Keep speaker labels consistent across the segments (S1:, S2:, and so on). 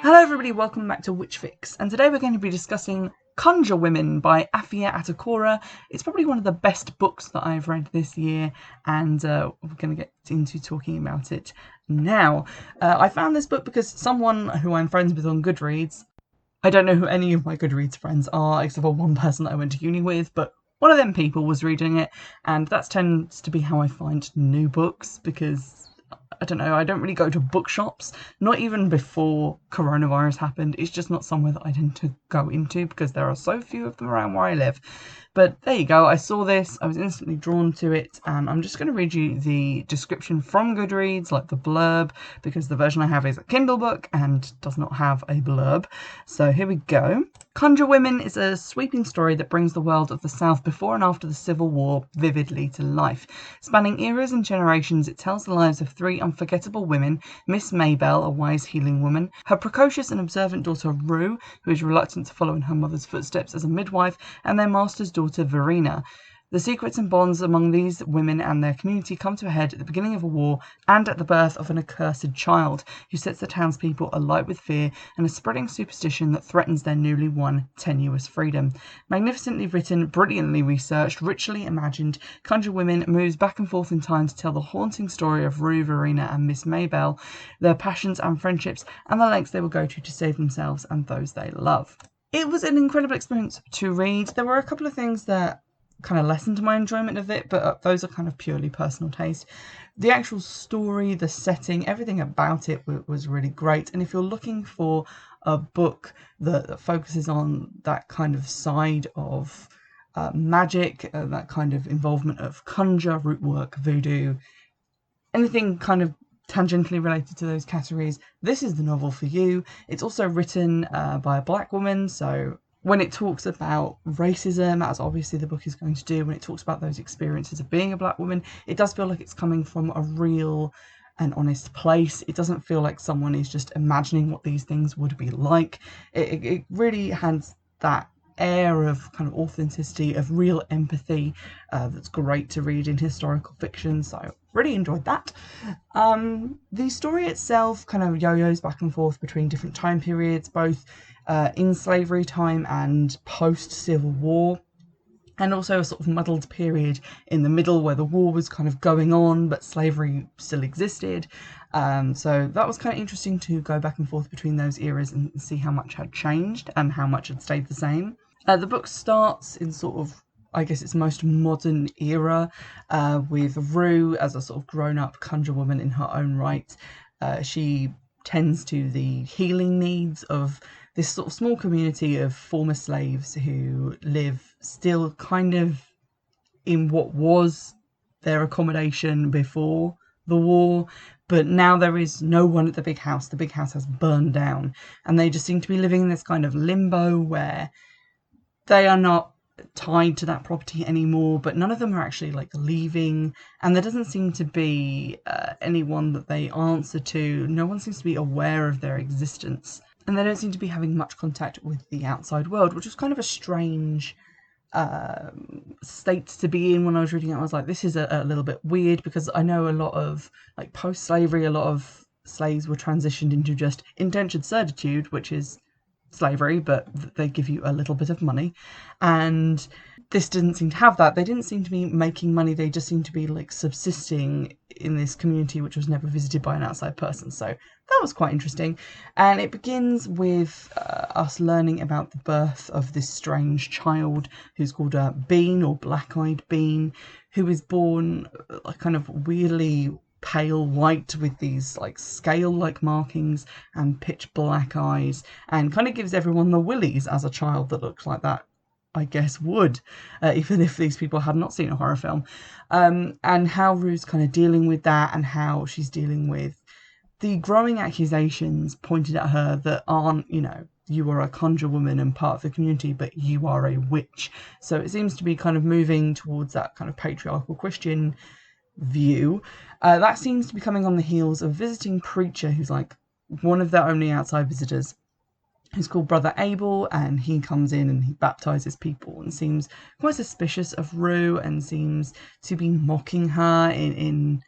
S1: Hello everybody, welcome back to Witchfix, and today we're going to be discussing Conjure Women by Afia Atakora. It's probably one of the best books that I've read this year, and we're going to get into talking about it now. I found this book because someone who I'm friends with on Goodreads, I don't know who any of my Goodreads friends are, except for one person that I went to uni with, but one of them people was reading it, and that tends to be how I find new books, because I don't know, I don't really go to bookshops, not even before coronavirus happened. It's just not somewhere that I tend to go into because there are so few of them around where I live. But there you go, I saw this, I was instantly drawn to it, and I'm just going to read you the description from Goodreads, like the blurb, because the version I have is a Kindle book and does not have a blurb. So here we go. Conjure Women is a sweeping story that brings the world of the South before and after the Civil War vividly to life. Spanning eras and generations, it tells the lives of three unforgettable women: Miss Maybelle, a wise healing woman, her precocious and observant daughter Rue, who is reluctant to follow in her mother's footsteps as a midwife, and their master's daughter Verena. The secrets and bonds among these women and their community come to a head at the beginning of a war and at the birth of an accursed child who sets the townspeople alight with fear and a spreading superstition that threatens their newly won tenuous freedom. Magnificently written, brilliantly researched, richly imagined, Conjure Women moves back and forth in time to tell the haunting story of Rue, Verena and Miss Maybelle, their passions and friendships, and the lengths they will go to save themselves and those they love. It was an incredible experience to read. There were a couple of things that kind of lessened my enjoyment of it, but those are kind of purely personal taste. The actual story, the setting, everything about it was really great. And if you're looking for a book that focuses on that kind of side of magic, that kind of involvement of conjure, root work, voodoo, anything kind of tangentially related to those categories, this is the novel for you. It's also written by a black woman, so when it talks about racism, as obviously the book is going to do, when it talks about those experiences of being a black woman, it does feel like it's coming from a real and honest place. It doesn't feel like someone is just imagining what these things would be like. It really has that air of kind of authenticity, of real empathy, that's great to read in historical fiction, so really enjoyed that. The story itself kind of yo-yos back and forth between different time periods, both in slavery time and post-Civil War, and also a sort of muddled period in the middle where the war was kind of going on but slavery still existed. So that was kind of interesting to go back and forth between those eras and see how much had changed and how much had stayed the same. The book starts in sort of, I guess, its most modern era, with Rue as a sort of grown-up conjure woman in her own right. She tends to the healing needs of this sort of small community of former slaves who live still kind of in what was their accommodation before the war, but now there is no one at the big house. The big house has burned down, and they just seem to be living in this kind of limbo where they are not tied to that property anymore, but none of them are actually like leaving, and there doesn't seem to be anyone that they answer to. No one seems to be aware of their existence, and they don't seem to be having much contact with the outside world, which was kind of a strange state to be in. When I was reading it, I was like, this is a little bit weird, because I know a lot of, like, post-slavery, a lot of slaves were transitioned into just indentured servitude, which is slavery, but they give you a little bit of money, and this didn't seem to have that. They didn't seem to be making money, they just seemed to be like subsisting in this community which was never visited by an outside person. So that was quite interesting, and it begins with us learning about the birth of this strange child who's called Bean, or Black-Eyed Bean, who is born kind of weirdly pale white with these like scale-like markings and pitch black eyes, and kind of gives everyone the willies as a child that looks like that, I guess, would, even if these people had not seen a horror film. And how Rue's kind of dealing with that, and how she's dealing with the growing accusations pointed at her that aren't, you know, you are a conjure woman and part of the community, but you are a witch. So it seems to be kind of moving towards that kind of patriarchal Christian view. That seems to be coming on the heels of a visiting preacher who's like one of their only outside visitors, who's called Brother Abel, and he comes in and he baptizes people and seems quite suspicious of Rue and seems to be mocking her in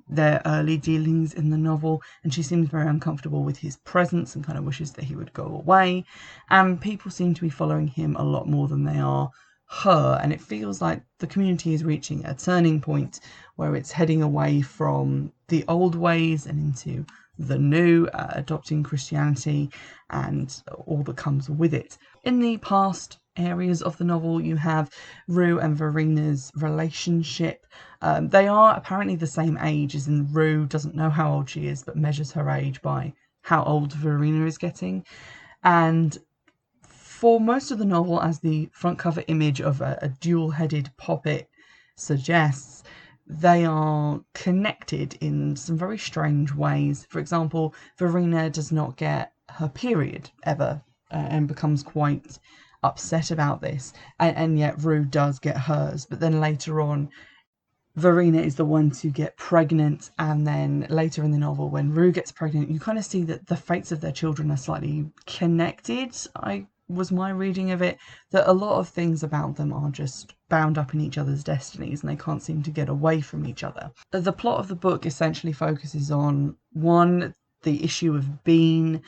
S1: their early dealings in the novel, and she seems very uncomfortable with his presence and kind of wishes that he would go away. And people seem to be following him a lot more than they are her, and it feels like the community is reaching a turning point where it's heading away from the old ways and into the new, adopting Christianity and all that comes with it. In the past areas of the novel, you have Rue and Verena's relationship. They are apparently the same age, as in Rue doesn't know how old she is, but measures her age by how old Verena is getting. And for most of the novel, as the front cover image of a dual-headed poppet suggests, they are connected in some very strange ways. For example, Verena does not get her period ever, and becomes quite upset about this, and yet Rue does get hers. But then later on, Verena is the one to get pregnant, and then later in the novel, when Rue gets pregnant, you kind of see that the fates of their children are slightly connected. Was my reading of it, that a lot of things about them are just bound up in each other's destinies and they can't seem to get away from each other. The plot of the book essentially focuses on, one, the issue of Bean,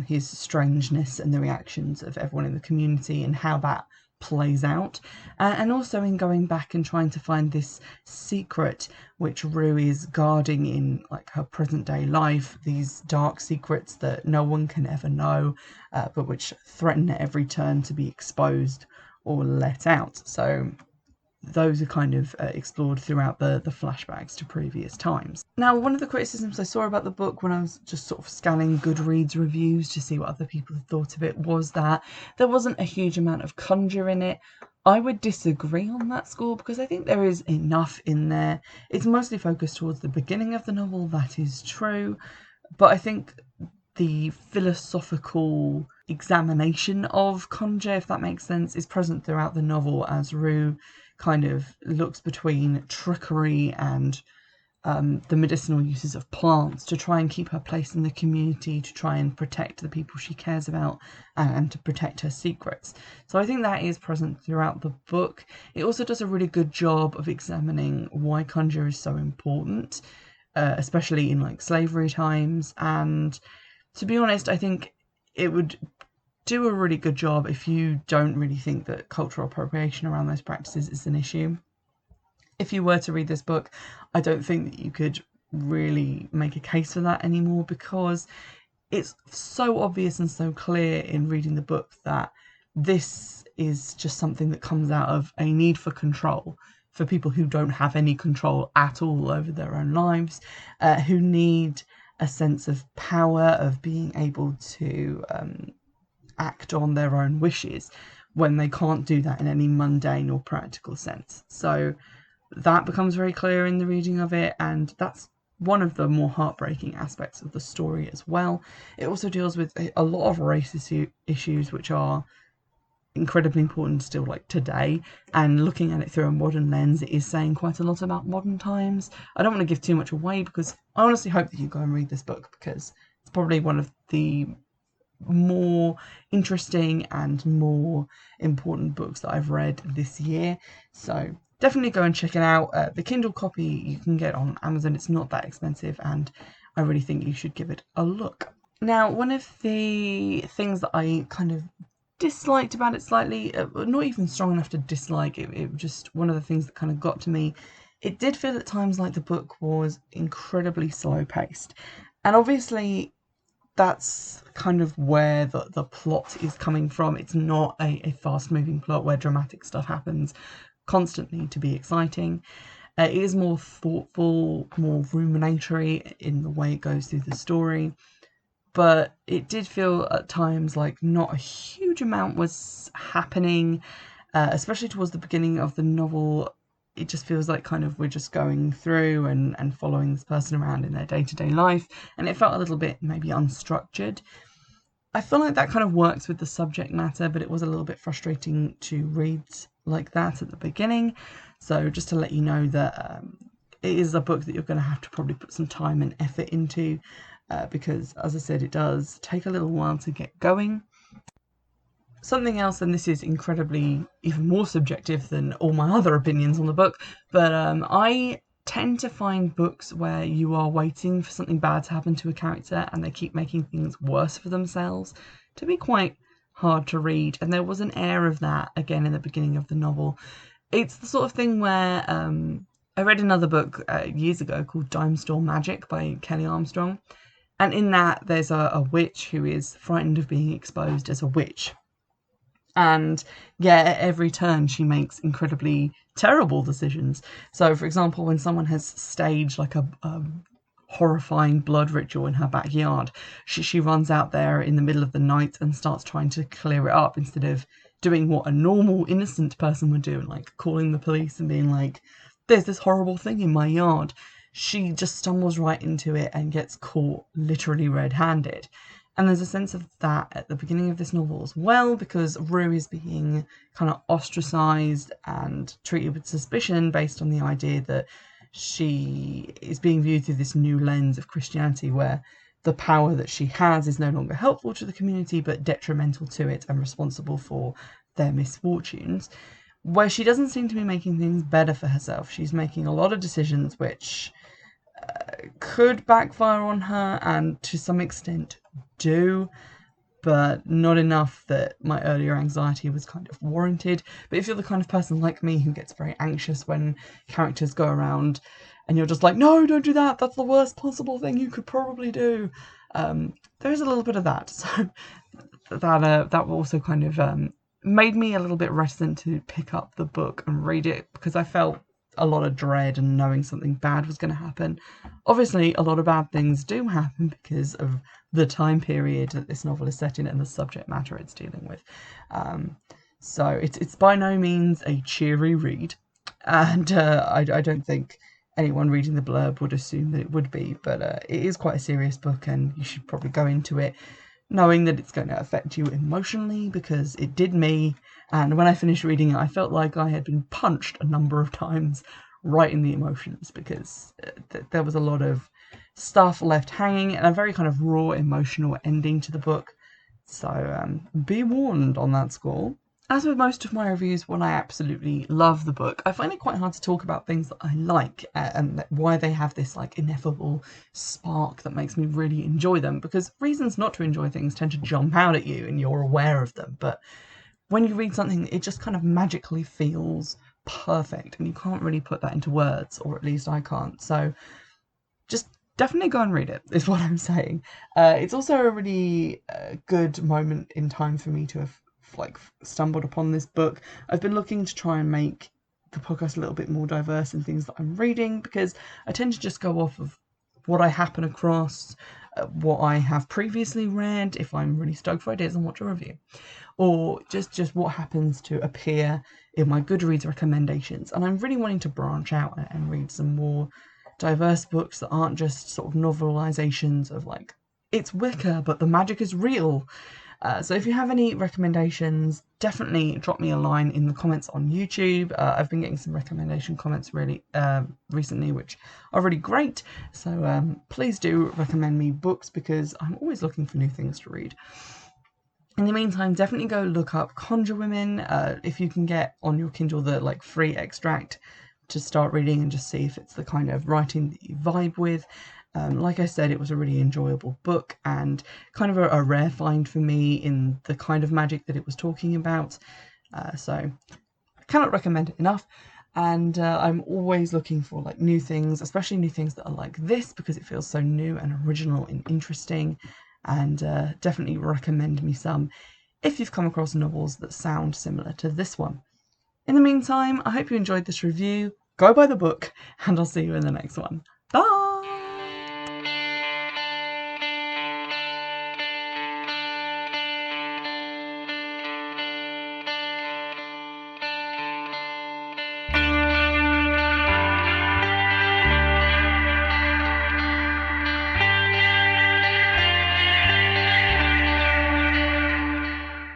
S1: his strangeness and the reactions of everyone in the community and how that plays out, and also in going back and trying to find this secret which Rue is guarding in like her present day life, these dark secrets that no one can ever know, but which threaten at every turn to be exposed or let out. So those are kind of explored throughout the flashbacks to previous times. Now, one of the criticisms I saw about the book when I was just sort of scanning Goodreads reviews to see what other people had thought of it was that there wasn't a huge amount of conjure in it. I would disagree on that score because I think there is enough in there. It's mostly focused towards the beginning of the novel, that is true, but I think the philosophical examination of conjure, if that makes sense, is present throughout the novel as Rue kind of looks between trickery and the medicinal uses of plants to try and keep her place in the community, to try and protect the people she cares about, and to protect her secrets. So I think that is present throughout the book. It also does a really good job of examining why conjure is so important, especially in like slavery times. And to be honest, I think it would do a really good job if you don't really think that cultural appropriation around those practices is an issue. If you were to read this book, I don't think that you could really make a case for that anymore, because it's so obvious and so clear in reading the book that this is just something that comes out of a need for control for people who don't have any control at all over their own lives, who need a sense of power, of being able to act on their own wishes when they can't do that in any mundane or practical sense. So that becomes very clear in the reading of it, and that's one of the more heartbreaking aspects of the story as well. It also deals with a lot of racist issues which are incredibly important still, like today, and looking at it through a modern lens, it is saying quite a lot about modern times. I don't want to give too much away because I honestly hope that you go and read this book, because it's probably one of the more interesting and more important books that I've read this year. So definitely go and check it out. The Kindle copy you can get on Amazon. It's not that expensive, and I really think you should give it a look. Now, one of the things that I kind of disliked about it slightly, not even strong enough to dislike it, it just one of the things that kind of got to me, it did feel at times like the book was incredibly slow paced. And obviously that's kind of where the plot is coming from. It's not a fast moving plot where dramatic stuff happens constantly to be exciting. It is more thoughtful, more ruminatory in the way it goes through the story. But it did feel at times like not a huge amount was happening, especially towards the beginning of the novel. It just feels like kind of we're just going through and following this person around in their day-to-day life, and it felt a little bit maybe unstructured. I feel like that kind of works with the subject matter, but it was a little bit frustrating to read like that at the beginning. So just to let you know that it is a book that you're going to have to probably put some time and effort into, because as I said, it does take a little while to get going. Something else, and this is incredibly even more subjective than all my other opinions on the book, but I tend to find books where you are waiting for something bad to happen to a character and they keep making things worse for themselves to be quite hard to read. And there was an air of that again in the beginning of the novel. It's the sort of thing where I read another book years ago called Dime Store Magic by Kelly Armstrong. And in that, there's a witch who is frightened of being exposed as a witch. And yeah, at every turn, she makes incredibly terrible decisions. So, for example, when someone has staged like a horrifying blood ritual in her backyard, she runs out there in the middle of the night and starts trying to clear it up instead of doing what a normal, innocent person would do, like calling the police and being like, there's this horrible thing in my yard. She just stumbles right into it and gets caught literally red-handed. And there's a sense of that at the beginning of this novel as well, because Rue is being kind of ostracised and treated with suspicion based on the idea that she is being viewed through this new lens of Christianity, where the power that she has is no longer helpful to the community but detrimental to it and responsible for their misfortunes. Where she doesn't seem to be making things better for herself. She's making a lot of decisions which could backfire on her, and to some extent do, but not enough that my earlier anxiety was kind of warranted. But if you're the kind of person like me who gets very anxious when characters go around and you're just like, no, don't do that, that's the worst possible thing you could probably do, there is a little bit of that. So that also kind of made me a little bit reticent to pick up the book and read it, because I felt a lot of dread and knowing something bad was going to happen. Obviously, a lot of bad things do happen because of the time period that this novel is set in and the subject matter it's dealing with. So it's by no means a cheery read, and I don't think anyone reading the blurb would assume that it would be, but it is quite a serious book, and you should probably go into it knowing that it's going to affect you emotionally, because it did me. And when I finished reading it, I felt like I had been punched a number of times right in the emotions, because there was a lot of stuff left hanging and a very kind of raw emotional ending to the book. So be warned on that score. As with most of my reviews, when I absolutely love the book, I find it quite hard to talk about things that I like and why they have this like ineffable spark that makes me really enjoy them, because reasons not to enjoy things tend to jump out at you and you're aware of them. But when you read something, it just kind of magically feels perfect, and you can't really put that into words, or at least I can't. So just definitely go and read it, is what I'm saying. It's also a really good moment in time for me to have stumbled upon this book. I've been looking to try and make the podcast a little bit more diverse in things that I'm reading, because I tend to just go off of what I happen across, what I have previously read, if I'm really stoked for ideas on what to review, or just what happens to appear in my Goodreads recommendations. And I'm really wanting to branch out and read some more diverse books that aren't just sort of novelizations of like, it's Wicca, but the magic is real. So if you have any recommendations, definitely drop me a line in the comments on YouTube. I've been getting some recommendation comments really recently, which are really great. So please do recommend me books, because I'm always looking for new things to read. In the meantime, definitely go look up Conjure Women if you can get on your Kindle the like free extract to start reading and just see if it's the kind of writing that you vibe with. Like I said, it was a really enjoyable book and kind of a rare find for me in the kind of magic that it was talking about. So I cannot recommend it enough. And I'm always looking for like new things, especially new things that are like this, because it feels so new and original and interesting. And definitely recommend me some if you've come across novels that sound similar to this one. In the meantime, I hope you enjoyed this review. Go buy the book, and I'll see you in the next one. Bye!